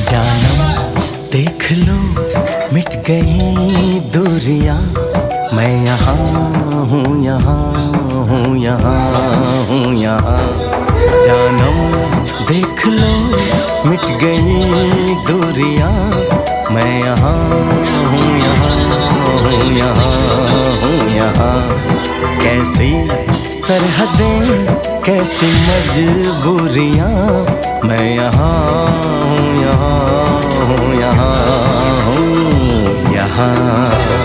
जानम देख लो मिट गई दूरियां, मैं यहाँ हूँ, यहाँ हूँ, यहाँ हूँ, यहाँ। जानम देख लो मिट गई दूरियां, मैं यहाँ हूँ, यहाँ हूँ, यहाँ हूँ, यहाँ। कैसी सरहदें कैसी मजबूरियां, मैं यहाँ हूँ, यहाँ हूँ, यहाँ हूँ, यहाँ।